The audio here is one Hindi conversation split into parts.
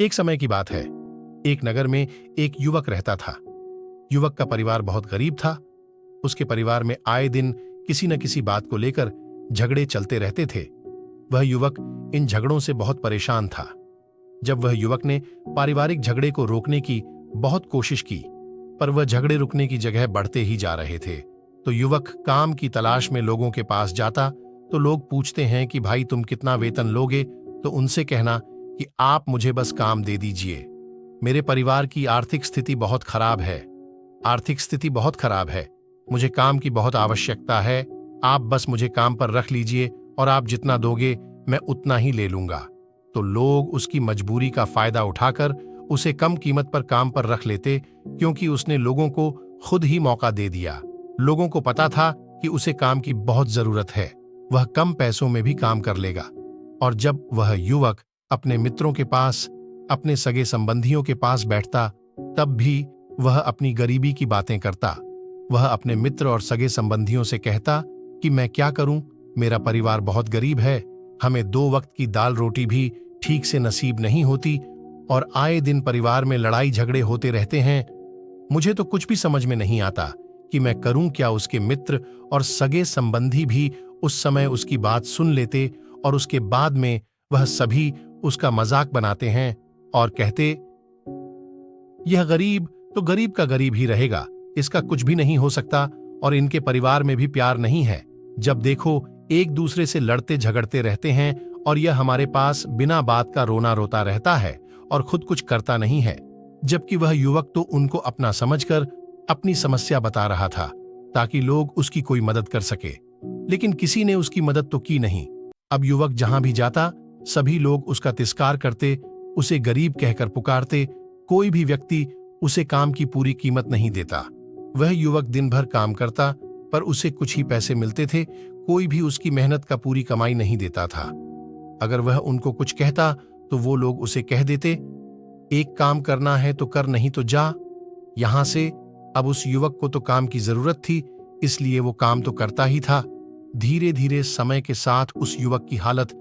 एक समय की बात है। एक नगर में एक युवक रहता था। युवक का परिवार बहुत गरीब था। उसके परिवार में आए दिन किसी न किसी बात को लेकर झगड़े चलते रहते थे। वह युवक इन झगड़ों से बहुत परेशान था। जब वह युवक ने पारिवारिक झगड़े को रोकने की बहुत कोशिश की, पर वह झगड़े रुकने की जगह बढ़ते ही जा रहे थे। तो युवक काम की तलाश में लोगों के पास जाता तो लोग पूछते हैं कि भाई तुम कितना वेतन लोगे, तो उनसे कहना कि आप मुझे बस काम दे दीजिए। मेरे परिवार की आर्थिक स्थिति बहुत खराब है। आर्थिक स्थिति बहुत खराब है, मुझे काम की बहुत आवश्यकता है। आप बस मुझे काम पर रख लीजिए और आप जितना दोगे मैं उतना ही ले लूंगा। तो लोग उसकी मजबूरी का फायदा उठाकर उसे कम कीमत पर काम पर रख लेते, क्योंकि उसने लोगों को खुद ही मौका दे दिया। लोगों को पता था कि उसे काम की बहुत जरूरत है, वह कम पैसों में भी काम कर लेगा। और जब वह युवक अपने मित्रों के पास, अपने सगे संबंधियों के पास बैठता, तब भी वह अपनी गरीबी की बातें करता। वह अपने मित्र और सगे संबंधियों से कहता कि मैं क्या करूं, मेरा परिवार बहुत गरीब है, हमें 2 वक्त की दाल रोटी भी ठीक से नसीब नहीं होती और आए दिन परिवार में लड़ाई झगड़े होते रहते हैं। मुझे तो कुछ भी समझ में नहीं आता कि मैं करूं क्या। उसके मित्र और सगे संबंधी भी उस समय उसकी बात सुन लेते और उसके बाद में वह सभी उसका मजाक बनाते हैं और कहते, यह गरीब तो गरीब का गरीब ही रहेगा, इसका कुछ भी नहीं हो सकता और इनके परिवार में भी प्यार नहीं है। जब देखो एक दूसरे से लड़ते झगड़ते रहते हैं और यह हमारे पास बिना बात का रोना रोता रहता है और खुद कुछ करता नहीं है। जबकि वह युवक तो उनको अपना समझकर अपनी समस्या बता रहा था ताकि लोग उसकी कोई मदद कर सके, लेकिन किसी ने उसकी मदद तो की नहीं। अब युवक जहां भी जाता सभी लोग उसका तिरस्कार करते, उसे गरीब कहकर पुकारते। कोई भी व्यक्ति उसे काम की पूरी कीमत नहीं देता। वह युवक दिन भर काम करता पर उसे कुछ ही पैसे मिलते थे। कोई भी उसकी मेहनत का पूरी कमाई नहीं देता था। अगर वह उनको कुछ कहता तो वो लोग उसे कह देते, एक काम करना है तो कर, नहीं तो जा यहां से। अब उस युवक को तो काम की जरूरत थी, इसलिए वो काम तो करता ही था। धीरे धीरे समय के साथ उस युवक की हालत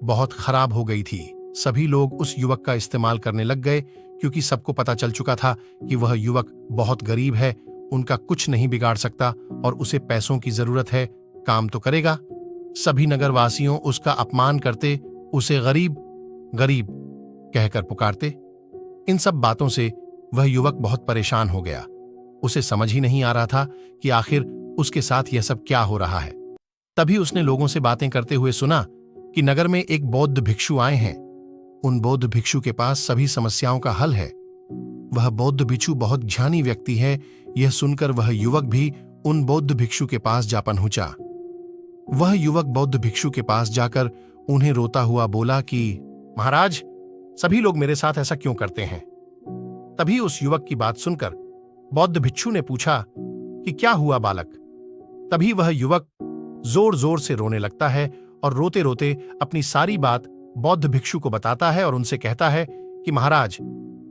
बहुत खराब हो गई थी। सभी लोग उस युवक का इस्तेमाल करने लग गए, क्योंकि सबको पता चल चुका था कि वह युवक बहुत गरीब है, उनका कुछ नहीं बिगाड़ सकता और उसे पैसों की जरूरत है, काम तो करेगा। सभी नगरवासियों उसका अपमान करते, उसे गरीब गरीब कहकर पुकारते। इन सब बातों से वह युवक बहुत परेशान हो गया। उसे समझ ही नहीं आ रहा था कि आखिर उसके साथ यह सब क्या हो रहा है। तभी उसने लोगों से बातें करते हुए सुना कि नगर में एक बौद्ध भिक्षु आए हैं। उन बौद्ध भिक्षु के पास सभी समस्याओं का हल है। वह बौद्ध भिक्षु बहुत ज्ञानी व्यक्ति है। यह सुनकर वह युवक भी उन बौद्ध भिक्षु के पास जा पहुंचा। वह युवक बौद्ध भिक्षु के पास जाकर उन्हें रोता हुआ बोला कि महाराज, सभी लोग मेरे साथ ऐसा क्यों करते हैं। तभी उस युवक की बात सुनकर बौद्ध भिक्षु ने पूछा कि क्या हुआ बालक। तभी वह युवक जोर जोर से रोने लगता है और रोते रोते अपनी सारी बात बौद्ध भिक्षु को बताता है और उनसे कहता है कि महाराज,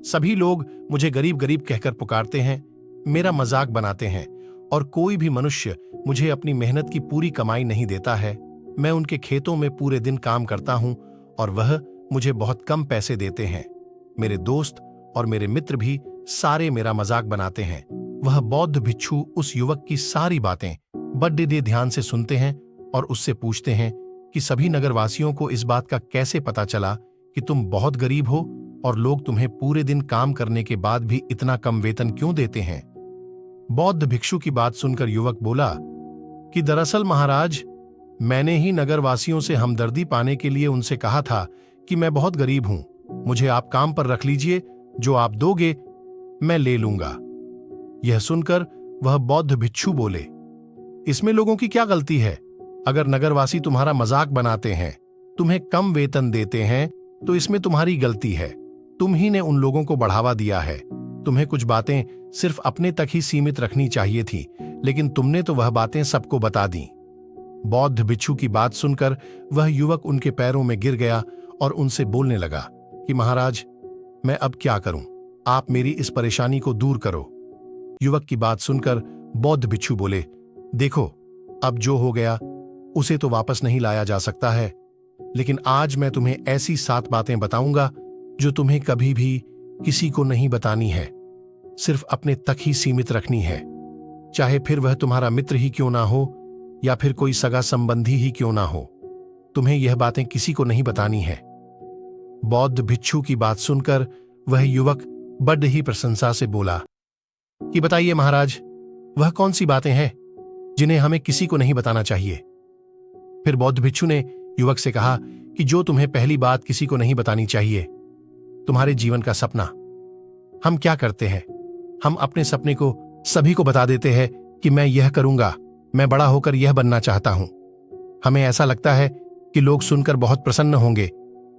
सभी लोग मुझे गरीब गरीब कहकर पुकारते हैं, मेरा मजाक बनाते हैं और कोई भी मनुष्य मुझे अपनी मेहनत की पूरी कमाई नहीं देता है। मैं उनके खेतों में पूरे दिन काम करता हूं और वह मुझे बहुत कम पैसे देते हैं। मेरे दोस्त और मेरे मित्र भी सारे मेरा मजाक बनाते हैं। वह बौद्ध भिक्षु उस युवक की सारी बातें बड़े ध्यान से सुनते हैं और उससे पूछते हैं कि सभी नगरवासियों को इस बात का कैसे पता चला कि तुम बहुत गरीब हो और लोग तुम्हें पूरे दिन काम करने के बाद भी इतना कम वेतन क्यों देते हैं। बौद्ध भिक्षु की बात सुनकर युवक बोला कि दरअसल महाराज, मैंने ही नगरवासियों से हमदर्दी पाने के लिए उनसे कहा था कि मैं बहुत गरीब हूं, मुझे आप काम पर रख लीजिए, जो आप दोगे मैं ले लूंगा। यह सुनकर वह बौद्ध भिक्षु बोले, इसमें लोगों की क्या गलती है। अगर नगरवासी तुम्हारा मजाक बनाते हैं, तुम्हें कम वेतन देते हैं, तो इसमें तुम्हारी गलती है। तुम ही ने उन लोगों को बढ़ावा दिया है। तुम्हें कुछ बातें सिर्फ अपने तक ही सीमित रखनी चाहिए थी, लेकिन तुमने तो वह बातें सबको बता दी। बौद्ध भिक्षु की बात सुनकर वह युवक उनके पैरों में गिर गया और उनसे बोलने लगा कि महाराज, मैं अब क्या करूं, आप मेरी इस परेशानी को दूर करो। युवक की बात सुनकर बौद्ध भिक्षु बोले, देखो, अब जो हो गया उसे तो वापस नहीं लाया जा सकता है, लेकिन आज मैं तुम्हें ऐसी 7 बातें बताऊंगा जो तुम्हें कभी भी किसी को नहीं बतानी है, सिर्फ अपने तक ही सीमित रखनी है, चाहे फिर वह तुम्हारा मित्र ही क्यों ना हो या फिर कोई सगा संबंधी ही क्यों ना हो। तुम्हें यह बातें किसी को नहीं बतानी है। बौद्ध भिक्षु की बात सुनकर वह युवक बड़ ही प्रशंसा से बोला कि बताइए महाराज, वह कौन सी बातें हैं जिन्हें हमें किसी को नहीं बताना चाहिए। फिर बौद्ध भिक्षु ने युवक से कहा कि जो तुम्हें पहली बात किसी को नहीं बतानी चाहिए, तुम्हारे जीवन का सपना। हम क्या करते हैं, हम अपने सपने को सभी को बता देते हैं कि मैं यह करूंगा, मैं बड़ा होकर यह बनना चाहता हूं। हमें ऐसा लगता है कि लोग सुनकर बहुत प्रसन्न होंगे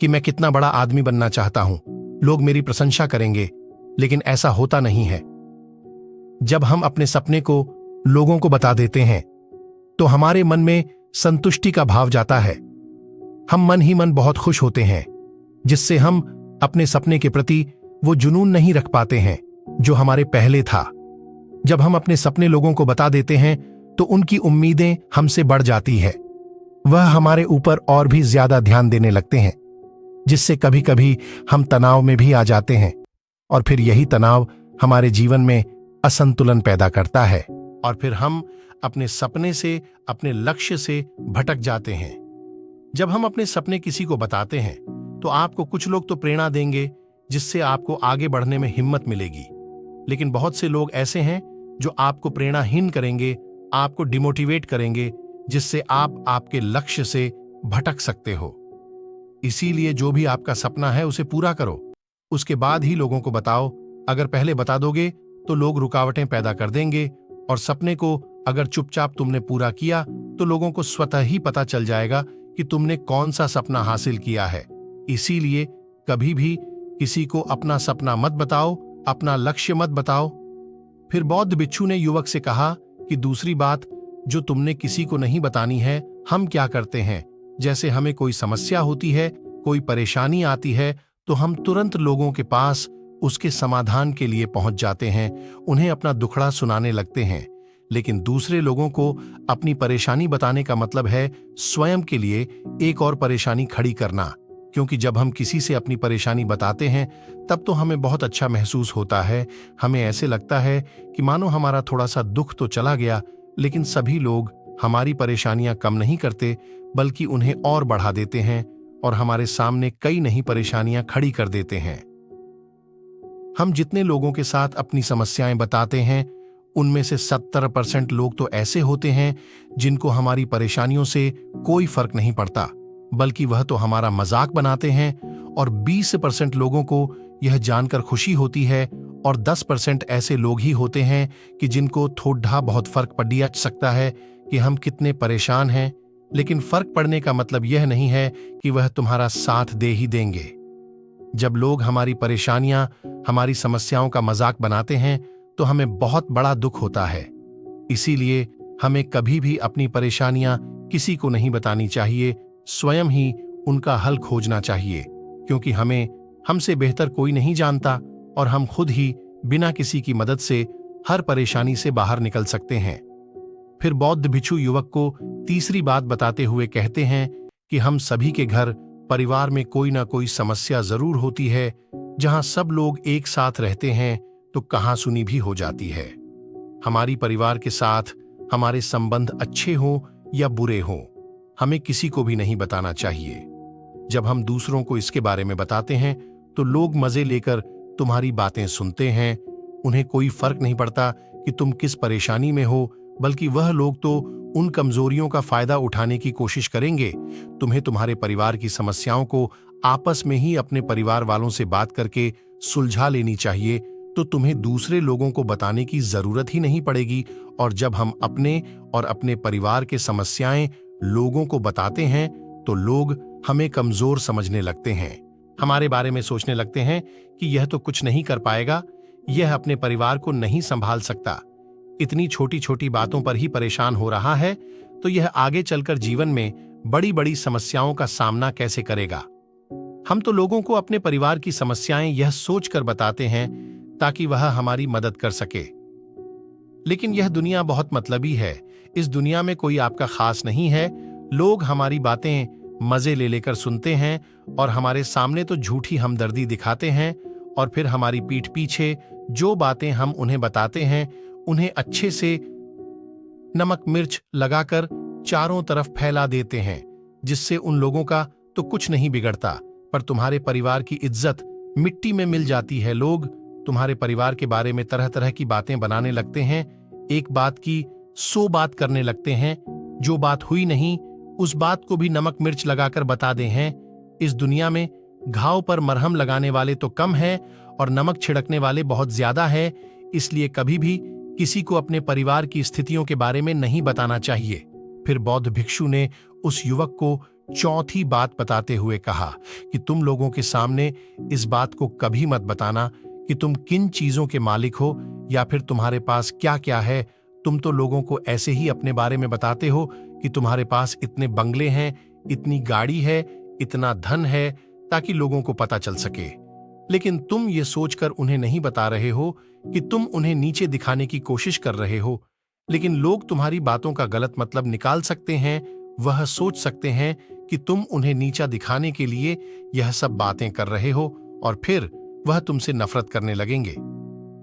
कि मैं कितना बड़ा आदमी बनना चाहता हूं, लोग मेरी प्रशंसा करेंगे, लेकिन ऐसा होता नहीं है। जब हम अपने सपने को लोगों को बता देते हैं तो हमारे मन में संतुष्टि का भाव जाता है। हम मन ही मन बहुत खुश होते हैं, जिससे हम अपने सपने के प्रति वो जुनून नहीं रख पाते हैं जो हमारे पहले था। जब हम अपने सपने लोगों को बता देते हैं तो उनकी उम्मीदें हमसे बढ़ जाती है। वह हमारे ऊपर और भी ज्यादा ध्यान देने लगते हैं, जिससे कभी कभी हम तनाव में भी आ जाते हैं, और फिर यही तनाव हमारे जीवन में असंतुलन पैदा करता है, और फिर हम अपने सपने से, अपने लक्ष्य से भटक जाते हैं। जब हम अपने सपने किसी को बताते हैं तो आपको कुछ लोग तो प्रेरणा देंगे, जिससे आपको आगे बढ़ने में हिम्मत मिलेगी, लेकिन बहुत से लोग ऐसे हैं जो आपको प्रेरणाहीन करेंगे, आपको डिमोटिवेट करेंगे, जिससे आप आपके लक्ष्य से भटक सकते हो। इसीलिए जो भी आपका सपना है उसे पूरा करो, उसके बाद ही लोगों को बताओ। अगर पहले बता दोगे तो लोग रुकावटें पैदा कर देंगे, और सपने को अगर चुपचाप तुमने पूरा किया तो लोगों को स्वतः ही पता चल जाएगा कि तुमने कौन सा सपना हासिल किया है। इसीलिए कभी भी किसी को अपना सपना मत बताओ, अपना लक्ष्य मत बताओ। फिर बौद्ध भिक्षु ने युवक से कहा कि दूसरी बात जो तुमने किसी को नहीं बतानी है, हम क्या करते हैं, जैसे हमें कोई समस्या होती है, कोई परेशानी आती है, तो हम तुरंत लोगों के पास उसके समाधान के लिए पहुंच जाते हैं, उन्हें अपना दुखड़ा सुनाने लगते हैं। लेकिन दूसरे लोगों को अपनी परेशानी बताने का मतलब है स्वयं के लिए एक और परेशानी खड़ी करना, क्योंकि जब हम किसी से अपनी परेशानी बताते हैं तब तो हमें बहुत अच्छा महसूस होता है। हमें ऐसे लगता है कि मानो हमारा थोड़ा सा दुख तो चला गया, लेकिन सभी लोग हमारी परेशानियां कम नहीं करते, बल्कि उन्हें और बढ़ा देते हैं और हमारे सामने कई नई परेशानियां खड़ी कर देते हैं। हम जितने लोगों के साथ अपनी समस्याएं बताते हैं, उनमें से 70% लोग तो ऐसे होते हैं जिनको हमारी परेशानियों से कोई फर्क नहीं पड़ता, बल्कि वह तो हमारा मजाक बनाते हैं, और 20% लोगों को यह जानकर खुशी होती है, और 10% ऐसे लोग ही होते हैं कि जिनको थोड़ा बहुत फर्क पड़ सकता है कि हम कितने परेशान हैं। लेकिन फर्क पड़ने का मतलब यह नहीं है कि वह तुम्हारा साथ दे ही देंगे। जब लोग हमारी परेशानियां, हमारी समस्याओं का मजाक बनाते हैं तो हमें बहुत बड़ा दुख होता है। इसीलिए हमें कभी भी अपनी परेशानियां किसी को नहीं बतानी चाहिए, स्वयं ही उनका हल खोजना चाहिए, क्योंकि हमें हमसे बेहतर कोई नहीं जानता, और हम खुद ही बिना किसी की मदद से हर परेशानी से बाहर निकल सकते हैं। फिर बौद्ध भिक्षु युवक को तीसरी बात बताते हुए कहते हैं कि हम सभी के घर परिवार में कोई ना कोई समस्या जरूर होती है। जहां सब लोग एक साथ रहते हैं तो कहासुनी भी हो जाती है। हमारी परिवार के साथ हमारे संबंध अच्छे हों या बुरे हों, हमें किसी को भी नहीं बताना चाहिए। जब हम दूसरों को इसके बारे में बताते हैं तो लोग मजे लेकर तुम्हारी बातें सुनते हैं। उन्हें कोई फर्क नहीं पड़ता कि तुम किस परेशानी में हो, बल्कि वह लोग तो उन कमजोरियों का फायदा उठाने की कोशिश करेंगे। तुम्हें तुम्हारे परिवार की समस्याओं को आपस में ही अपने परिवार वालों से बात करके सुलझा लेनी चाहिए, तो तुम्हें दूसरे लोगों को बताने की जरूरत ही नहीं पड़ेगी। और जब हम अपने और अपने परिवार के समस्याएं लोगों को बताते हैं तो लोग हमें कमजोर समझने लगते हैं, हमारे बारे में सोचने लगते हैं कि यह तो कुछ नहीं कर पाएगा, यह अपने परिवार को नहीं संभाल सकता, इतनी छोटी छोटी बातों पर ही परेशान हो रहा है, तो यह आगे चलकर जीवन में बड़ी बड़ी समस्याओं का सामना कैसे करेगा। हम तो लोगों को अपने परिवार की समस्याएं यह सोचकर बताते हैं ताकि वह हमारी मदद कर सके। लेकिन यह दुनिया बहुत मतलबी है। इस दुनिया में कोई आपका खास नहीं है। लोग हमारी बातें मजे ले लेकर सुनते हैं और हमारे सामने तो झूठी हमदर्दी दिखाते हैं और फिर हमारी पीठ पीछे जो बातें हम उन्हें बताते हैं उन्हें अच्छे से नमक मिर्च लगाकर चारों तरफ फैला देते हैं, जिससे उन लोगों का तो कुछ नहीं बिगड़ता, पर तुम्हारे परिवार की इज्जत मिट्टी में मिल जाती है। लोग तुम्हारे परिवार के बारे में तरह तरह की बातें बनाने लगते हैं, एक बात की 100 बात करने लगते हैं, जो बात हुई नहीं उस बात को भी नमक मिर्च लगाकर बता दे हैं। इस दुनिया में घाव पर मरहम लगाने वाले तो कम हैं और नमक छिड़कने वाले बहुत ज्यादा है, इसलिए कभी भी किसी को अपने परिवार की स्थितियों के बारे में नहीं बताना चाहिए। फिर बौद्ध भिक्षु ने उस युवक को चौथी बात बताते हुए कहा कि तुम लोगों के सामने इस बात को कभी मत बताना कि तुम किन चीजों के मालिक हो या फिर तुम्हारे पास क्या क्या है। तुम तो लोगों को ऐसे ही अपने बारे में बताते हो कि तुम्हारे पास इतने बंगले हैं, इतनी गाड़ी है, इतना धन है, ताकि लोगों को पता चल सके। लेकिन तुम ये सोचकर उन्हें नहीं बता रहे हो कि तुम उन्हें नीचे दिखाने की कोशिश कर रहे हो। लेकिन लोग तुम्हारी बातों का गलत मतलब निकाल सकते हैं, वह सोच सकते हैं कि तुम उन्हें नीचा दिखाने के लिए यह सब बातें कर रहे हो और फिर वह तुमसे नफरत करने लगेंगे।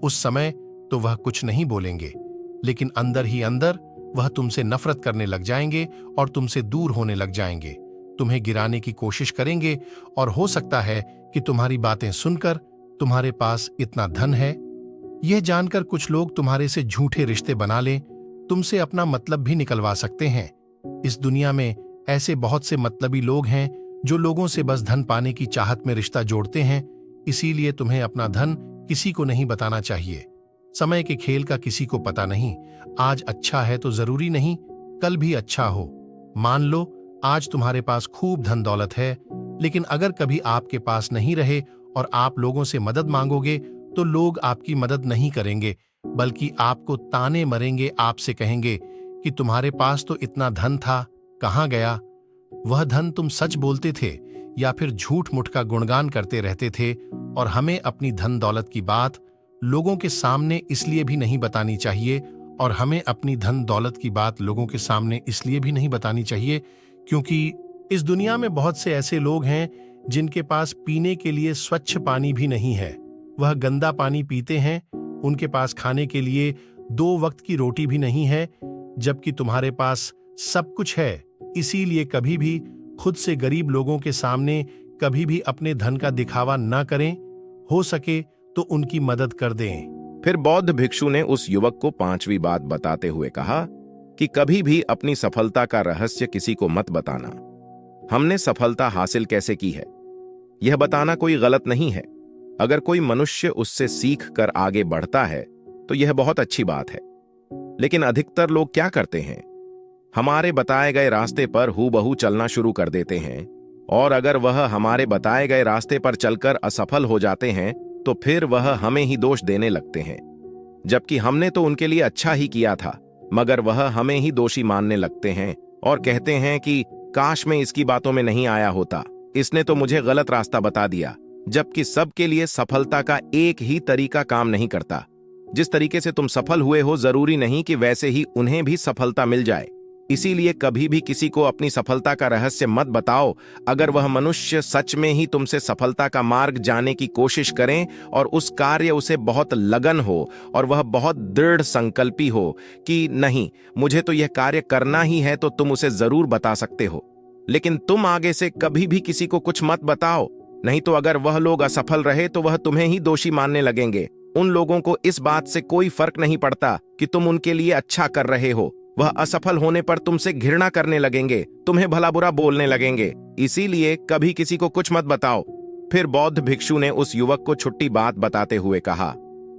उस समय तो वह कुछ नहीं बोलेंगे, लेकिन अंदर ही अंदर वह तुमसे नफरत करने लग जाएंगे और तुमसे दूर होने लग जाएंगे, तुम्हें गिराने की कोशिश करेंगे और हो सकता है कि तुम्हारी बातें सुनकर तुम्हारे पास इतना धन है, यह जानकर कुछ लोग तुम्हारे से झूठे रिश्ते बना लें, तुमसे अपना मतलब भी निकलवा सकते हैं। इस दुनिया में ऐसे बहुत से मतलबी लोग हैं जो लोगों से बस धन पाने की चाहत में रिश्ता जोड़ते हैं, इसीलिए तुम्हें अपना धन किसी को नहीं बताना चाहिए। समय के खेल का किसी को पता नहीं, आज अच्छा है तो जरूरी नहीं कल भी अच्छा हो। मान लो आज तुम्हारे पास खूब धन दौलत है, लेकिन अगर कभी आपके पास नहीं रहे और आप लोगों से मदद मांगोगे तो लोग आपकी मदद नहीं करेंगे, बल्कि आपको ताने मरेंगे, आपसे कहेंगे कि तुम्हारे पास तो इतना धन था, कहाँ गया? वह धन तुम सच बोलते थे या फिर झूठ मूठ का गुणगान करते रहते थे। और हमें अपनी धन दौलत की बात लोगों के सामने इसलिए भी नहीं बतानी चाहिए और हमें अपनी धन दौलत की बात लोगों के सामने इसलिए भी नहीं बतानी चाहिए क्योंकि इस दुनिया में बहुत से ऐसे लोग हैं जिनके पास पीने के लिए स्वच्छ पानी भी नहीं है, वह गंदा पानी पीते हैं। उनके पास खाने के लिए 2 वक्त की रोटी भी नहीं है, जबकि तुम्हारे पास सब कुछ है। इसीलिए कभी भी खुद से गरीब लोगों के सामने कभी भी अपने धन का दिखावा न करें, हो सके तो उनकी मदद कर दें। फिर बौद्ध भिक्षु ने उस युवक को 5वीं बात बताते हुए कहा कि कभी भी अपनी सफलता का रहस्य किसी को मत बताना। हमने सफलता हासिल कैसे की है यह बताना कोई गलत नहीं है। अगर कोई मनुष्य उससे सीख कर आगे बढ़ता है तो यह बहुत अच्छी बात है, लेकिन अधिकतर लोग क्या करते हैं, हमारे बताए गए रास्ते पर हूबहू चलना शुरू कर देते हैं और अगर वह हमारे बताए गए रास्ते पर चलकर असफल हो जाते हैं तो फिर वह हमें ही दोष देने लगते हैं, जबकि हमने तो उनके लिए अच्छा ही किया था, मगर वह हमें ही दोषी मानने लगते हैं और कहते हैं कि काश मैं इसकी बातों में नहीं आया होता, इसने तो मुझे गलत रास्ता बता दिया। जबकि सबके लिए सफलता का एक ही तरीका काम नहीं करता। जिस तरीके से तुम सफल हुए हो जरूरी नहीं कि वैसे ही उन्हें भी सफलता मिल जाए। इसीलिए कभी भी किसी को अपनी सफलता का रहस्य मत बताओ। अगर वह मनुष्य सच में ही तुमसे सफलता का मार्ग जाने की कोशिश करें और उस कार्य उसे बहुत लगन हो और वह बहुत दृढ़ संकल्पी हो कि नहीं मुझे तो यह कार्य करना ही है, तो तुम उसे जरूर बता सकते हो। लेकिन तुम आगे से कभी भी किसी को कुछ मत बताओ, नहीं तो अगर वह लोग असफल रहे तो वह तुम्हें ही दोषी मानने लगेंगे। उन लोगों को इस बात से कोई फर्क नहीं पड़ता कि तुम उनके लिए अच्छा कर रहे हो, वह असफल होने पर तुमसे घृणा करने लगेंगे, तुम्हें भला बुरा बोलने लगेंगे। इसीलिए कभी किसी को कुछ मत बताओ। फिर बौद्ध भिक्षु ने उस युवक को छुट्टी बात बताते हुए कहा,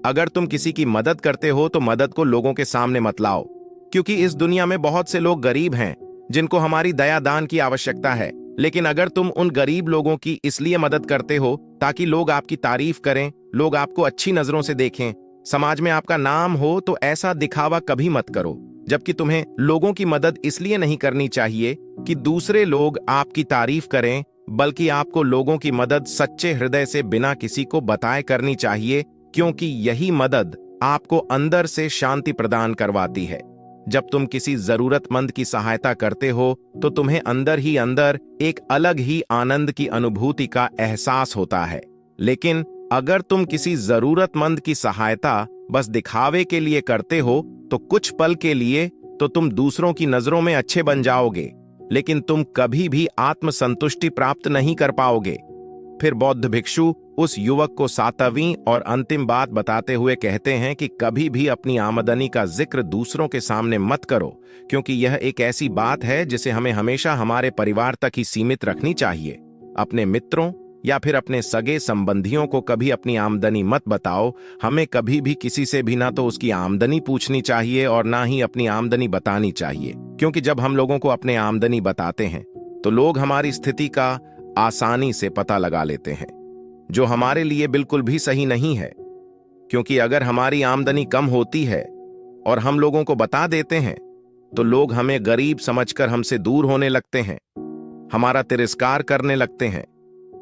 अगर तुम किसी की मदद करते हो तो मदद को लोगों के सामने मत लाओ, क्योंकि इस दुनिया में बहुत से लोग गरीब हैं जिनको हमारी दया दान की आवश्यकता है। लेकिन अगर तुम उन गरीब लोगों की इसलिए मदद करते हो ताकि लोग आपकी तारीफ करें, लोग आपको अच्छी नजरों से देखें, समाज में आपका नाम हो, तो ऐसा दिखावा कभी मत करो। जबकि तुम्हें लोगों की मदद इसलिए नहीं करनी चाहिए कि दूसरे लोग आपकी तारीफ करें, बल्कि आपको लोगों की मदद सच्चे हृदय से बिना किसी को बताए करनी चाहिए, क्योंकि यही मदद आपको अंदर से शांति प्रदान करवाती है। जब तुम किसी जरूरतमंद की सहायता करते हो तो तुम्हें अंदर ही अंदर एक अलग ही आनंद की अनुभूति का एहसास होता है। लेकिन अगर तुम किसी जरूरतमंद की सहायता बस दिखावे के लिए करते हो तो कुछ पल के लिए तो तुम दूसरों की नजरों में अच्छे बन जाओगे, लेकिन तुम कभी भी आत्मसंतुष्टि प्राप्त नहीं कर पाओगे। फिर बौद्ध भिक्षु उस युवक को 7वीं और अंतिम बात बताते हुए कहते हैं कि कभी भी अपनी आमदनी का जिक्र दूसरों के सामने मत करो, क्योंकि यह एक ऐसी बात है जिसे हमें हमेशा हमारे परिवार तक ही सीमित रखनी चाहिए। अपने मित्रों या फिर अपने सगे संबंधियों को कभी अपनी आमदनी मत बताओ। हमें कभी भी किसी से भी ना तो उसकी आमदनी पूछनी चाहिए और ना ही अपनी आमदनी बतानी चाहिए, क्योंकि जब हम लोगों को अपने आमदनी बताते हैं तो लोग हमारी स्थिति का आसानी से पता लगा लेते हैं, जो हमारे लिए बिल्कुल भी सही नहीं है। क्योंकि अगर हमारी आमदनी कम होती है और हम लोगों को बता देते हैं तो लोग हमें गरीब समझकर हमसे दूर होने लगते हैं, हमारा तिरस्कार करने लगते हैं,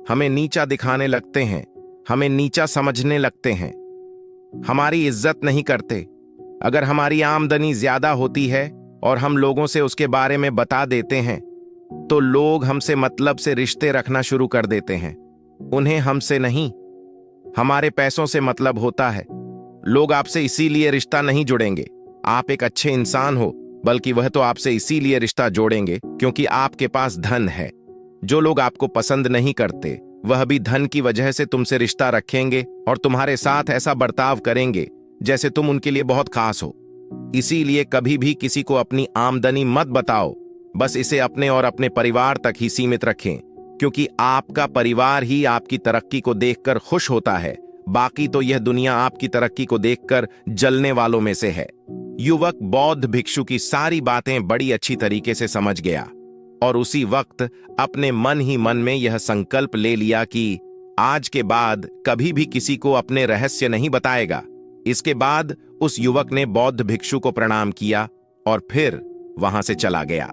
हमें नीचा दिखाने लगते हैं, हमें नीचा समझने लगते हैं, हमारी इज्जत नहीं करते। अगर हमारी आमदनी ज्यादा होती है और हम लोगों से उसके बारे में बता देते हैं तो लोग हमसे मतलब से रिश्ते रखना शुरू कर देते हैं। उन्हें हमसे नहीं, हमारे पैसों से मतलब होता है। लोग आपसे इसीलिए रिश्ता नहीं जोड़ेंगे आप एक अच्छे इंसान हो, बल्कि वह तो आपसे इसीलिए रिश्ता जोड़ेंगे क्योंकि आपके पास धन है। जो लोग आपको पसंद नहीं करते वह भी धन की वजह से तुमसे रिश्ता रखेंगे और तुम्हारे साथ ऐसा बर्ताव करेंगे जैसे तुम उनके लिए बहुत खास हो। इसीलिए कभी भी किसी को अपनी आमदनी मत बताओ, बस इसे अपने और अपने परिवार तक ही सीमित रखें, क्योंकि आपका परिवार ही आपकी तरक्की को देखकर खुश होता है। बाकी तो यह दुनिया आपकी तरक्की को देखकर जलने वालों में से है। युवक बौद्ध भिक्षु की सारी बातें बड़ी अच्छी तरीके से समझ गया और उसी वक्त अपने मन ही मन में यह संकल्प ले लिया कि आज के बाद कभी भी किसी को अपने रहस्य नहीं बताएगा। इसके बाद उस युवक ने बौद्ध भिक्षु को प्रणाम किया और फिर वहां से चला गया।